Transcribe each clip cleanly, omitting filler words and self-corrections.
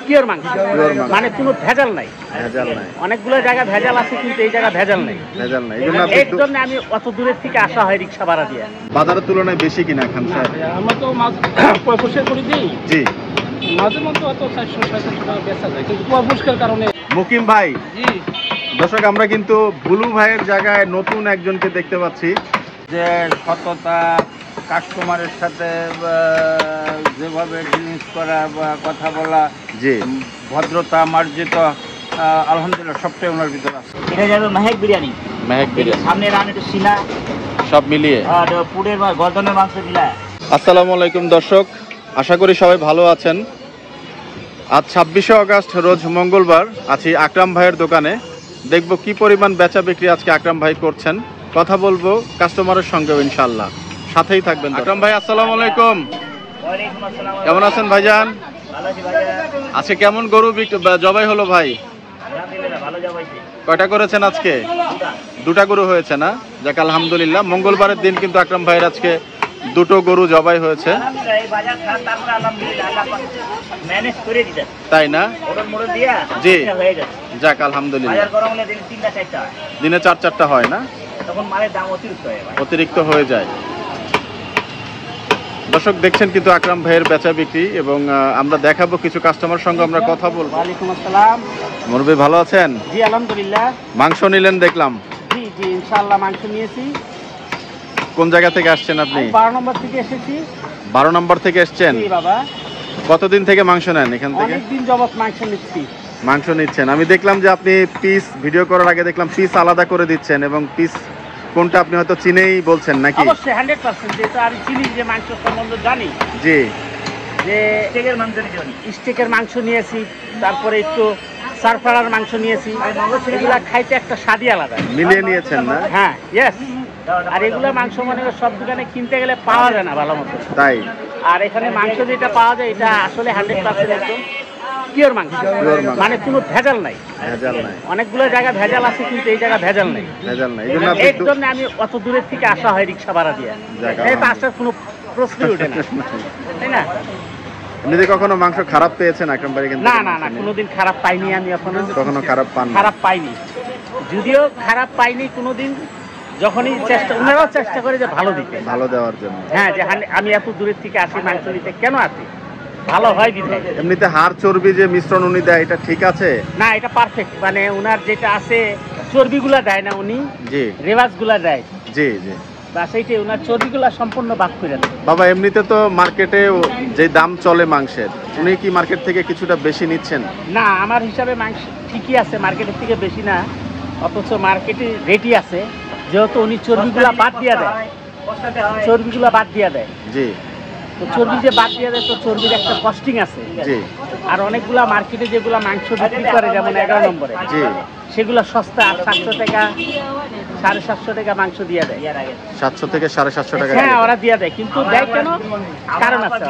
Pure মাংস, মানে কোনো ভেজাল নাই। অনেকগুলো জায়গা ভেজাল আছে, কিন্তু এই জায়গা ভেজাল নাই। এই জন্য আমি অত দূরের থেকে আসা হয় রিক্সা ভাড়া দিয়ে। বাজারের তুলনায় বেশি কিনা খান স্যার? আমরা তো মাছ পরিষ্কার করে দিই। জি, মাঝে মধ্যে অত 400-450 টাকা বেচা যায়, কিন্তু পরিষ্কার কারণে। মুকিম ভাই, জি দর্শক আমরা কিন্তু বুলু ভাইয়ের জায়গায় নতুন একজনকে দেখতে পাচ্ছি, যে সততা, কাস্টমারের সাথে যেভাবে ডিলিংস করা বা কথা বলা, জি ভদ্রতা, মার্জিত, আলহামদুলিল্লাহ সবটাই ওনার ভিতরে আছে। এটা যাবে মেহেক বিরিয়ানি, সামনে রান একটু সিনা সব মিলিয়ে আর পুরের বা গর্দনের মাংস মিলা। আসসালামু আলাইকুম দর্শক, আশা করি সবাই ভালো আছেন। আজ 26শে আগস্ট রোজ মঙ্গলবার আছি আকরাম ভাইয়ের দোকানে। দেখব কি পরিমাণ বেচা বিক্রি আজকে আকরাম ভাই করছেন, কথা বলবো কাস্টমারের সঙ্গেও ইনশাল্লাহ, সাথেই থাকবেন। আকরাম ভাই আসসালামু আলাইকুম, কেমন আছেন ভাইজান? আজকে কেমন গরু জবাই হলো ভাই? কয়টা করেছেন আজকে? দুটা গরু হয়েছে না? যাক আলহামদুলিল্লাহ, মঙ্গলবারের দিন কিন্তু আকরাম ভাইয়ের আজকে দুটো গরু জবাই হয়েছে, তাই না? জি, যাক আলহামদুলিল্লাহ। দিনে 4-4টা হয় না? অতিরিক্ত হয়ে যায়। দর্শক দেখছেন কিন্তু আকরাম ভাইয়ের বেচা বিক্রি, এবং আমরা দেখাবো কিছু কাস্টমার সঙ্গে আমরা কথা বলবো। ওয়ালাইকুম আসসালাম। মুরব্বি ভালো আছেন? জি আলহামদুলিল্লাহ। মাংস নিলেন দেখলাম। জি জি ইনশাআল্লাহ মাংস নিয়েছি। কোন জায়গা থেকে আসছেন আপনি? 12 নম্বর থেকে এসেছি। 12 নম্বর থেকে এসেছেন? জি বাবা। কতদিন থেকে মাংস নেন এখান থেকে? অনেক দিন যাবত মাংস নিচ্ছি। মাংস নিচ্ছেন, আমি দেখলাম যে আপনি পিস ভিডিও করার আগে দেখলাম পিস আলাদা করে দিচ্ছেন, এবং পিস কোনটা আপনি হয়তো চিনেই বলছেন নাকি? অবশ্যই 100%, যেহেতু আমি চিনি, যে মাংস সম্বন্ধে জানি। জি, যে স্টেকের মাংস নিয়েছি, তারপরে একটু সারফারার মাংস নিয়েছি। এগুলা খাইতে একটা স্বাদই আলাদা। মিলিয়ে নিয়েছেন না? হ্যাঁ, ইয়েস। আর এগুলা মাংস মনে হয় সব দোকানে কিনতে গেলে পাওয়া যায় না ভালো মতো, তাই? আর এখানে মাংস যেটা পাওয়া যায় এটা আসলে 100% একদম পিওর মাংস, মানে কোনো ভেজাল নাই। অনেকগুলো জায়গা ভেজাল আছে, কিন্তু এই জায়গা ভেজাল নাই। এই জন্য আমি অত দূরের থেকে আসা হয় রিক্সা ভাড়া দিয়ে। এটা আসার কোনো প্রশ্নই ওঠে না, তাই না? এমনিতে কখনো মাংস খারাপ পেয়েছেন আকরাম ভাই? না না না, কোনোদিন খারাপ পাইনি আমি। কখনো খারাপ পাইনি, যদিও খারাপ পাইনি কোনোদিন। যখনই ওনারাও চেষ্টা করে যে ভালো দিতে, ভালো দেওয়ার জন্য। হ্যাঁ, যে আমি এত দূরের থেকে আসি মাংস নিতে, কেন আসি, ভালো হয় বিধায়। এমনিতে হাড় চর্বি যে মিশ্রণ উনি দেয়, এটা ঠিক আছে? না, এটা পারফেক্ট, মানে ওনার যেটা আছে চর্বিগুলা দেয় না উনি, জি রেওয়াজগুলা দেয়। জি জি, বাস এইটাই, ওনার চর্বিগুলা সম্পূর্ণ বাদ করে দেয়। বাবা এমনিতে তো মার্কেটে যে দাম চলে মাংসের, উনি কি মার্কেট থেকে কিছুটা বেশি নিচ্ছেন? না, আমার হিসাবে মাংস ঠিকই আছে, মার্কেটের থেকে বেশি না, অথচ মার্কেটে রেটই আছে, যেহেতু উনি চর্বিগুলা বাদ দিয়ে দেয়। জি, তো চর্বি যে বাদ দিয়ে দেয়, তো চর্বির একটা কস্টিং আছে। জি, আর অনেকগুলা মার্কেটে যেগুলা মাংস বিক্রি করে, যেমন 11 নম্বরে, জি সেগুলা সস্তা, 700 টাকা 750 টাকা মাংস দিয়ে দেয়। 700 থেকে 750 টাকা? হ্যাঁ, ওরা দিয়ে দেয়, কিন্তু দেয় কেন, কারণ আছে।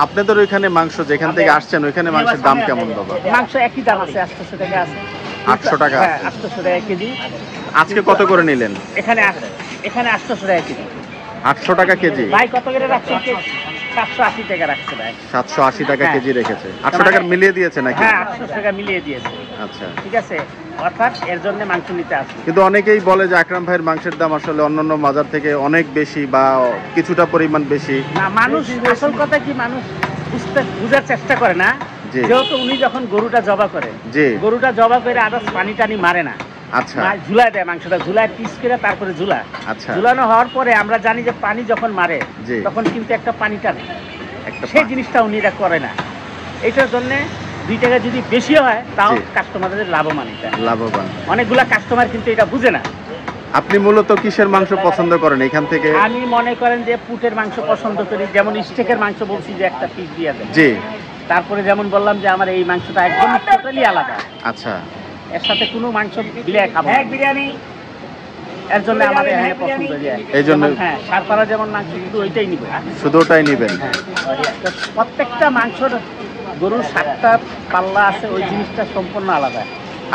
আপনাদের ওইখানে মাংস যেখান থেকে আসছেন, ওইখানে মাংসের দাম কেমন বাবা? মাংস একই দাম আছে, 800 টাকা আছে। 800 টাকা? হ্যাঁ, 800 টাকা কেজি। আজকে কত করে নিলেন? এখানে 800 টাকা কেজি। 800 টাকা কেজি? ভাই কত করে রাখছেন? 780 টাকা রাখছে ভাই। 780 টাকা কেজি রেখেছে। 800 টাকা মিলিয়ে দিয়েছে নাকি? হ্যাঁ, 800 টাকা মিলিয়ে দিয়েছে। আচ্ছা, ঠিক আছে, অর্থাৎ এর জন্য মাংস নিতে আসে। কিন্তু অনেকেই বলে যে আকরাম ভাইয়ের মাংসের দাম আসলে অন্যান্য বাজার থেকে অনেক বেশি, বা কিছুটা পরিমাণ বেশি। না, মানুষ আসল কথা কি, মানুষ বুঝার চেষ্টা করে না। যেহেতু উনি যখন গরুটা জবা করে, গরুটা জবা করে আদার্স পানি টানি মারে না। আচ্ছা, ঝুলায় দেয় মাংসটা, ঝুলায় পিস করে তারপরে ঝুলানো হওয়ার পরে আমরা জানি যে পানি যখন মারে তখন কিন্তু একটা পানি টানে, সেই জিনিসটা উনি এটা করে না। এটার জন্য 2 টাকা যদি বেশি হয়, তাও কাস্টমারদের লাভবান। অনেকগুলা কাস্টমার কিন্তু এটা বুঝে না। আপনি মূলত কিসের মাংস পছন্দ করেন এখান থেকে? আমি মনে করেন যে পুটের মাংস পছন্দ করি, যেমন স্টেকের মাংস বলছি যে একটা পিস দিয়ে দেয়। জি, তারপরে যেমন বললাম যে আমার এই মাংসটা একদম টোটালি আলাদা। আচ্ছা, এর সাথে কোনো মাংস বিলিয়ে খাবো বিরিয়ানি, এর জন্য আমাদের এখানে পছন্দ। এই জন্য হ্যাঁ, সারপাড়া যেমন মাংস শুধু ওইটাই নিব, শুধু ওটাই নিবেন। হ্যাঁ, প্রত্যেকটা মাংসর গরুর 7টা পাল্লা আছে, ওই জিনিসটা সম্পূর্ণ আলাদা।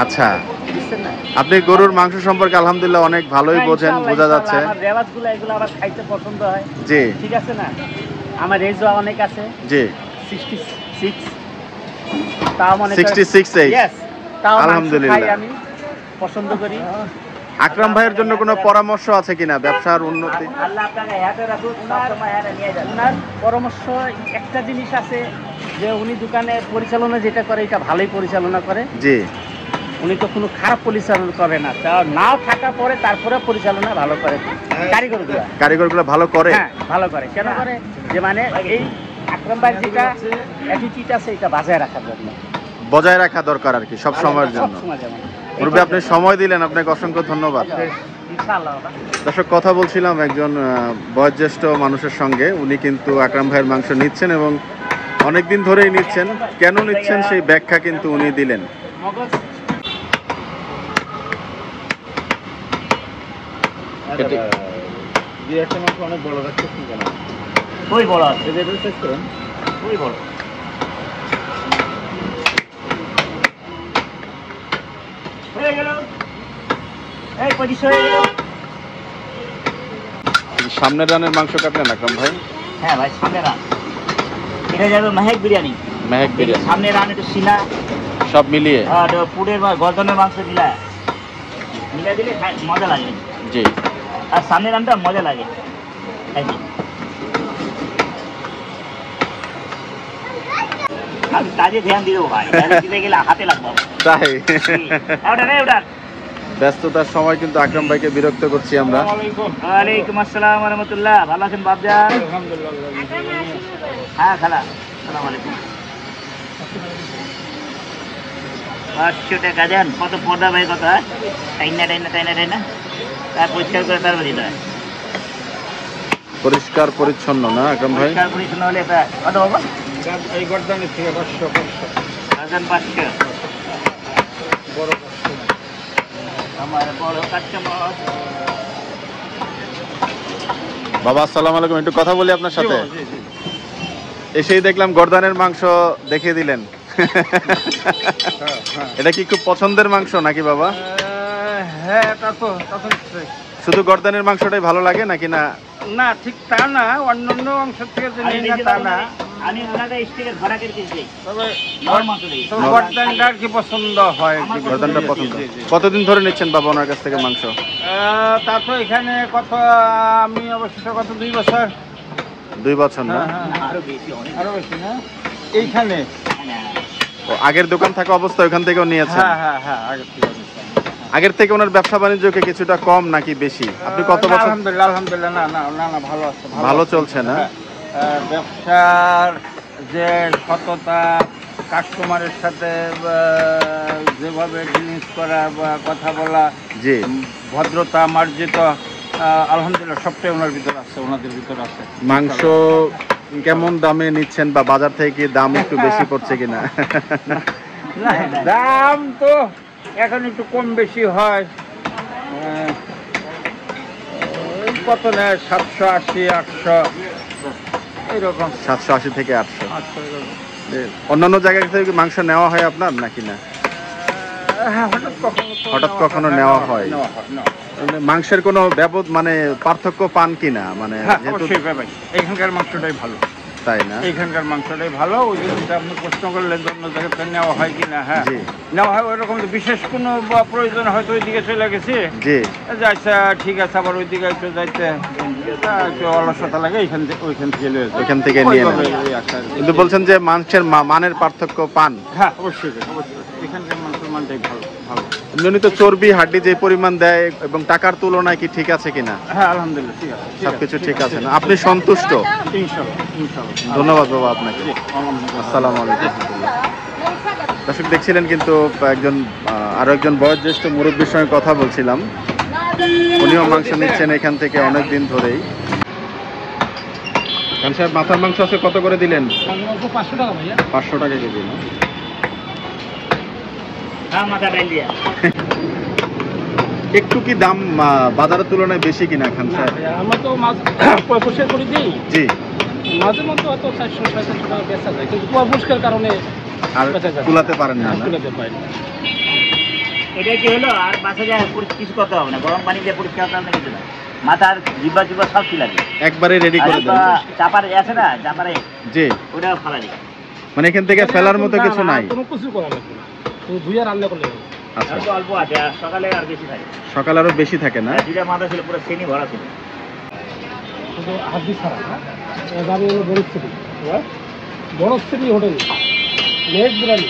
আচ্ছা, আপনি গরুর মাংস সম্পর্কে আলহামদুলিল্লাহ অনেক ভালোই বোঝেন, বোঝা যাচ্ছে। আমার রেওয়াজগুলো এগুলো আমার খাইতে পছন্দ হয়। জি, ঠিক আছে না, আমার এজও অনেক আছে। জি, 66। তাও মনে 66 এইজ। তাও আলহামদুলিল্লাহ আমি পছন্দ করি। আকরাম ভাইয়ের জন্য কোনো পরামর্শ আছে কিনা ব্যবসার উন্নতি? আল্লাহ আপনাকে হাতে রাখুক, সবসময় হাতে নিয়ে যান। ওনার পরামর্শ একটা জিনিস আছে যে উনি দোকানে পরিচালনা যেটা করে এটা ভালোই পরিচালনা করে। জি, উনি তো কোনো খারাপ পরিচালনা করে না, তা নাও থাকা পরে তারপরে পরিচালনা ভালো করে। কারিগরগুলো ভালো করে। হ্যাঁ ভালো করে। কেন করে? যে মানে এই আকরাম ভাইয়ের যেটা অ্যাটিটিউড আছে এটা বজায় রাখার জন্য, বজায় রাখা দরকার আর কি সব সময়ের জন্য। মুরব্বি আপনি সময় দিলেন, আপনাকে অসংখ্য ধন্যবাদ। দর্শক, কথা বলছিলাম একজন বয়োজ্যেষ্ঠ মানুষের সঙ্গে। উনি কিন্তু আকরাম ভাইয়ের মাংস নিচ্ছেন এবং অনেকদিন ধরেই নিচ্ছেন। কেন নিচ্ছেন সেই ব্যাখ্যা কিন্তু উনি দিলেন। অনেক বড় রাখছে কেন? ওই বড় আছে, ওই বড়। হয়ে গেল, এই 25 হয়ে গেল। সামনের রানের মাংস কাটলেন আকরাম ভাই? হ্যাঁ ভাই, সামনে রান। এটা যাবে মেহেক বিরিয়ানি। মেহেক বিরিয়ানি, সামনে রান, একটু সিনা সব মিলিয়ে পুরের বা গর্দনের মাংস মিলায় দিলে মজা লাগে। জি, আর সামনে রানটা মজা লাগে। আমি কাজে ধ্যান দিয়ে দেবো ভাই, দিতে গেলে হাতে লাগবো। তাই ওটা ব্যস্ততার সময় কিন্তু আকরাম ভাইকে বিরক্ত করছি আমরা। ওয়ালাইকুম আসসালাম ওয়া রাহমাতুল্লাহ। ভালো আছেন বাপজান? হ্যাঁ খালা, আসসালামু আলাইকুম। 500 টাকা দেন। কত পর্দা ভাই? কত? টাইনা তার পরিষ্কার করে তারপর দিতে হয়। পরিষ্কার পরিচ্ছন্ন না আকরাম ভাই? পরিষ্কার পরিচ্ছন্ন হলে কত বাবা? এই গর্দানের থেকে 500 500 বড় আমার বড় কাস্টমার। বাবা আসসালামু আলাইকুম, একটু কথা বলি আপনার সাথে। এসেই দেখলাম গর্দানের মাংস দেখিয়ে দিলেন। এটা কি খুব পছন্দের মাংস নাকি বাবা? হ্যাঁ, এটা তো শুধু গর্দানের মাংসটাই ভালো লাগে নাকি? না না, ঠিক তা না, অন্যান্য অংশ থেকে যে নেই না তা না। আমি ওনাকে স্টিকের ভরাকের কিছু দেই, তবে মাংস দেই। গর্দানটা আর কি পছন্দ হয়। গর্দানটা পছন্দ। কতদিন ধরে নিচ্ছেন বাবা ওনার কাছ থেকে মাংস? তারপর এখানে কত, আমি অবশ্য কত 2 বছর। 2 বছর না? আরো বেশি, অনেক আরো বেশি না এইখানে। আগের দোকান থাকা অবস্থা ওখান থেকেও নিয়েছেন? হ্যাঁ, আগের থেকে ওনার ব্যবসা বাণিজ্যকে কিছুটা কম নাকি বেশি? আপনি কত বছর? আলহামদুলিল্লাহ, না ভালো আছে, ভালো চলছে না? ব্যবসার যে সততা, কাস্টমারের সাথে যেভাবে ডিলিংস করা বা কথা বলা, জি, ভদ্রতা, মার্জিত, আলহামদুলিল্লাহ সবটাই ওনার ভিতরে আছে, ওনাদের ভিতরে আছে। মাংস কেমন দামে নিচ্ছেন বা বাজার থেকে কি দাম একটু বেশি পড়ছে কিনা? দাম তো এখন একটু কম বেশি হয়। কত নেয়? 780, 800 এইরকম। 780 থেকে 800। অন্যান্য জায়গা থেকে মাংস নেওয়া হয় আপনার নাকি না? হঠাৎ কখনো নেওয়া হয়। মাংসের কোনো মানে পার্থক্য পান কিনা? মানে এখানকার মাংসটাই ভালো, তাই না? এখানকার মাংসটাই ভালো। ওই জিনিসটা আপনি প্রশ্ন করলেন অন্য জায়গাতে নেওয়া হয় কিনা। হ্যাঁ, নেওয়া হয়। ওইরকম বিশেষ কোনো প্রয়োজন হয়তো ওই দিকে চলে গেছি, জি, আচ্ছা ঠিক আছে, আবার ওই দিকে একটু যাইতে একটু অলসতা লাগে, ওইখান থেকে নিয়ে কিন্তু বলছেন যে মাংসের মানের পার্থক্য পান? হ্যাঁ, অবশ্যই এখানকার মাংসের মানটাই ভালো। নিয়মিত চর্বি হাড্ডি যে পরিমাণ দেয় এবং টাকার তুলনায় কি ঠিক আছে কিনা? হ্যাঁ, আলহামদুলিল্লাহ ঠিক আছে, সবকিছু ঠিক আছে না? আপনি সন্তুষ্ট? ইনশাআল্লাহ। ধন্যবাদ বাবা আপনাকে। আসসালামু আলাইকুম। দর্শক, দেখছিলেন কিন্তু আরো একজন বয়োজ্যেষ্ঠ মুরব্বীর সঙ্গে কথা বলছিলাম। উনিও মাংস নিচ্ছেন এখান থেকে অনেক দিন ধরেই। খান সাহেব, মাথার মাংস আছে কত করে দিলেন? 500 টাকা ভাইয়া। 500 টাকা কেজি না? একটু কি দাম বাজারের তুলনায় বেশি কিনা খান সাহেব? আমরা তো মাছ পরিষ্কার করে দিই। জি, মাঝে মধ্যে হয়তো 400-450 টাকা বেচা যায়, কিন্তু পরিষ্কার কারণে আর তুলাতে পারেন না? তুলাতে পারি না। এটা কি হলো? আর বাসা যায় কিছু করতে হবে না, গরম পানি দিয়ে পরিষ্কার করতে কিছু না। মাথার জিব্বা সব কি লাগে একবারে রেডি করে দেন। চাপার আছে না, চাপারে, জি, ওটাও ফালা দিই। মানে এখান থেকে ফেলার মতো কিছু নাই? কোনো কিছু করা লাগবে না, তো ধুইয়া রান্না করলে হবে। আচ্ছা, অল্প আছে, আর সকালে আর বেশি থাকে। সকালে আরো বেশি থাকে না? দুইটা মাথা ছিল পুরো চেনি ভরা ছিল। শুধু হাড্ডি ছাড়া না, গাড়ি হলো বড় হোটেল মেঘ বিরিয়ানি।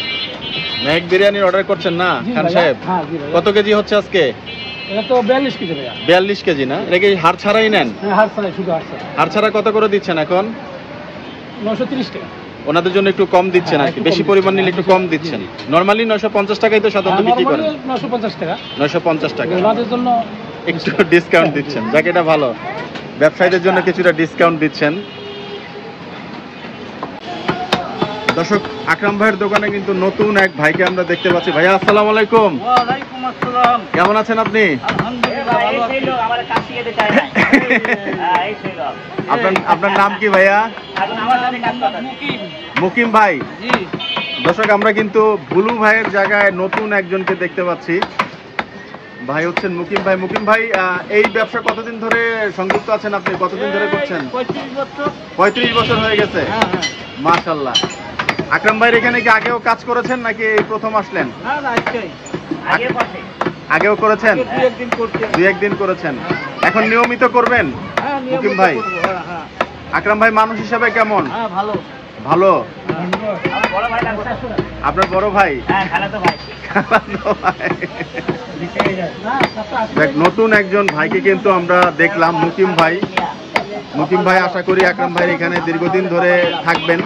মেঘ বিরিয়ানির অর্ডার করছেন না খান সাহেব? হ্যাঁ জি ভাই। কত কেজি হচ্ছে আজকে? এটা তো 42 কেজি ভাইয়া। 42 কেজি না? এটা কি হাড় ছাড়াই নেন? হ্যাঁ, হাড় ছাড়াই, শুধু হাড় ছাড়া। হাড় ছাড়া কত করে দিচ্ছেন এখন? 930 টাকা। ওনাদের জন্য একটু কম দিচ্ছেন আর কি, বেশি পরিমাণ নিলে একটু কম দিচ্ছেন। নরমালি 950 টাকায় তো সাধারণত বিক্রি করেন। 950 টাকা। 950 টাকা। ওনাদের জন্য একটু ডিসকাউন্ট দিচ্ছেন, যাকে এটা ভালো। ব্যবসায়ীদের জন্য কিছুটা ডিসকাউন্ট দিচ্ছেন। দর্শক, আকরাম ভাইয়ের দোকানে কিন্তু নতুন এক ভাইকে আমরা দেখতে পাচ্ছি। ভাইয়া আসসালামু আলাইকুম। ওয়ালাইকুম আসসালাম। কেমন আছেন আপনি? আপনার নাম কি ভাইয়া? মুকিম ভাই। দর্শক, আমরা কিন্তু বুলু ভাইয়ের জায়গায় নতুন একজনকে দেখতে পাচ্ছি। ভাই হচ্ছেন মুকিম ভাই। মুকিম ভাই, এই ব্যবসা কতদিন ধরে সংযুক্ত আছেন আপনি? কতদিন ধরে করছেন? 35 বছর হয়ে গেছে। মাশাআল্লাহ। আকরাম ভাইয়ের এখানে কি আগেও কাজ করেছেন নাকি এই প্রথম আসলেন? আগেও করেছেন? দুই একদিন করেছেন। এখন নিয়মিত করবেন মুকিম ভাই? আকরাম ভাই মানুষ হিসাবে কেমন? ভালো। ভালো। আপনার বড় ভাই? দেখ, নতুন একজন ভাইকে কিন্তু আমরা দেখলাম, মুকিম ভাই। মুকিম ভাই আশা করি আকরাম ভাই এখানে দীর্ঘদিন ধরে থাকবেন।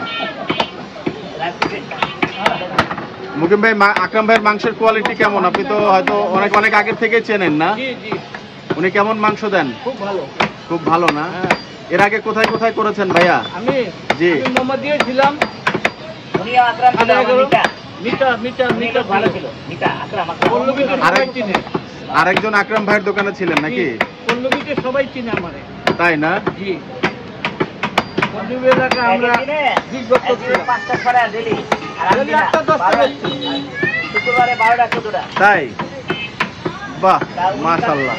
মুকিম ভাই, আকরাম ভাইয়ের মাংসের কোয়ালিটি কেমন? আপনি তো হয়তো অনেক আগে থেকে চেনেন না? উনি কেমন মাংস দেন? খুব ভালো। খুব ভালো না? এর আগে কোথায় কোথায় করেছেন ভাইয়া? আমি জি মোহাম্মদিয়া ছিলাম। আরেকজন আকরাম ভাইয়ের দোকানে ছিলেন নাকি? সবাই চিনে আমারে। তাই না? জি। আমরা তাই? বাহ, মাশাআল্লাহ।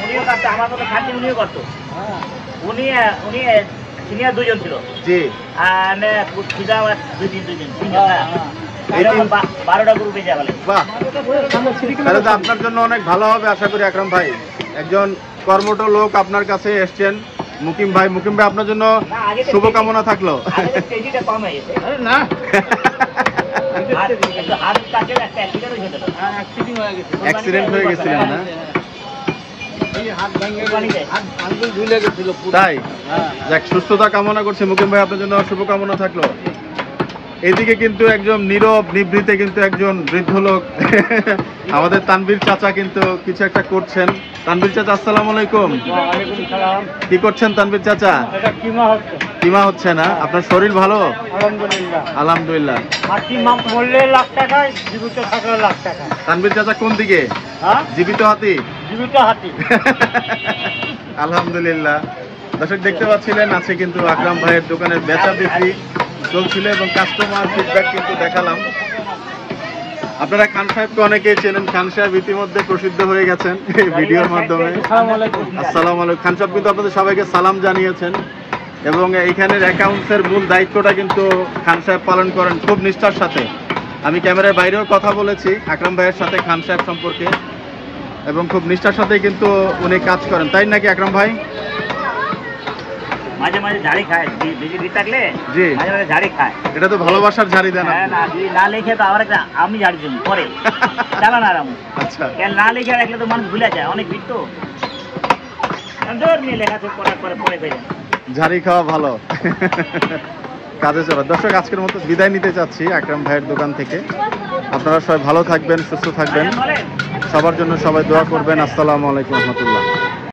সিনিয়র দুজন ছিল। জি। আর দুই দিন 12টা গরু বেজে গেল। বাহ, তাহলে তো আপনার জন্য অনেক ভালো হবে আশা করি আকরাম ভাই। একজন কর্মঠ লোক আপনার কাছে এসছেন, মুকিম ভাই। মুকিম ভাই, আপনার জন্য শুভকামনা থাকলো। না, অ্যাক্সিডেন্ট হয়ে গেছিলেন না? তাই? যাক, সুস্থতা কামনা করছি মুকিম ভাই, আপনার জন্য শুভকামনা থাকলো। এদিকে কিন্তু একজন নীরব নিভৃতে কিন্তু একজন বৃদ্ধ লোক আমাদের তানভীর চাচা কিন্তু কিছু একটা করছেন। তানভীর চাচা, আসসালামু আলাইকুম। কি করছেন তানভীর চাচা? কিমা হচ্ছে না? আপনার শরীর ভালো? আলহামদুলিল্লাহ। তানভীর চাচা কোন দিকে? জীবিত হাতি? আলহামদুলিল্লাহ। দর্শক, দেখতে পাচ্ছিলেন আছে কিন্তু আকরাম ভাইয়ের দোকানের বেচা বিক্রি চলছিল এবং কাস্টমার ফিডব্যাক কিন্তু দেখালাম। আপনারা খান সাহেবকে অনেকেই চেনেন। খান সাহেব ইতিমধ্যে প্রসিদ্ধ হয়ে গেছেন এই ভিডিওর মাধ্যমে। আসসালামু আলাইকুম। খান সাহেব কিন্তু আপনাদের সবাইকে সালাম জানিয়েছেন এবং এইখানের অ্যাকাউন্টসের মূল দায়িত্বটা কিন্তু খান সাহেব পালন করেন খুব নিষ্ঠার সাথে। আমি ক্যামেরার বাইরেও কথা বলেছি আকরাম ভাইয়ের সাথে খান সাহেব সম্পর্কে, এবং খুব নিষ্ঠার সাথে কিন্তু উনি কাজ করেন। তাই নাকি আকরাম ভাই? মাঝে মাঝে ঝাড়ি খায়, বিজি থাকলে জি মাঝে মাঝে ঝাড়ি খায়। এটা তো ভালোবাসার ঝাড়ি দেন। হ্যাঁ, না যদি না লিখে তো আবার একটা আমি ঝাড়ি দিই পরে চালান আরাম। আচ্ছা, কেন না লিখে রাখলে তো মানুষ ভুলে যায়, অনেক ভিড় তো নিয়ে লেখা তো করার পরে পরে পেয়ে ঝাড়ি খাওয়া ভালো। কাজে চলে। দর্শক, আজকের মতো বিদায় নিতে চাচ্ছি আকরাম ভাইয়ের দোকান থেকে। আপনারা সবাই ভালো থাকবেন, সুস্থ থাকবেন, সবার জন্য সবাই দোয়া করবেন। আসসালামু আলাইকুম রহমতুল্লাহ।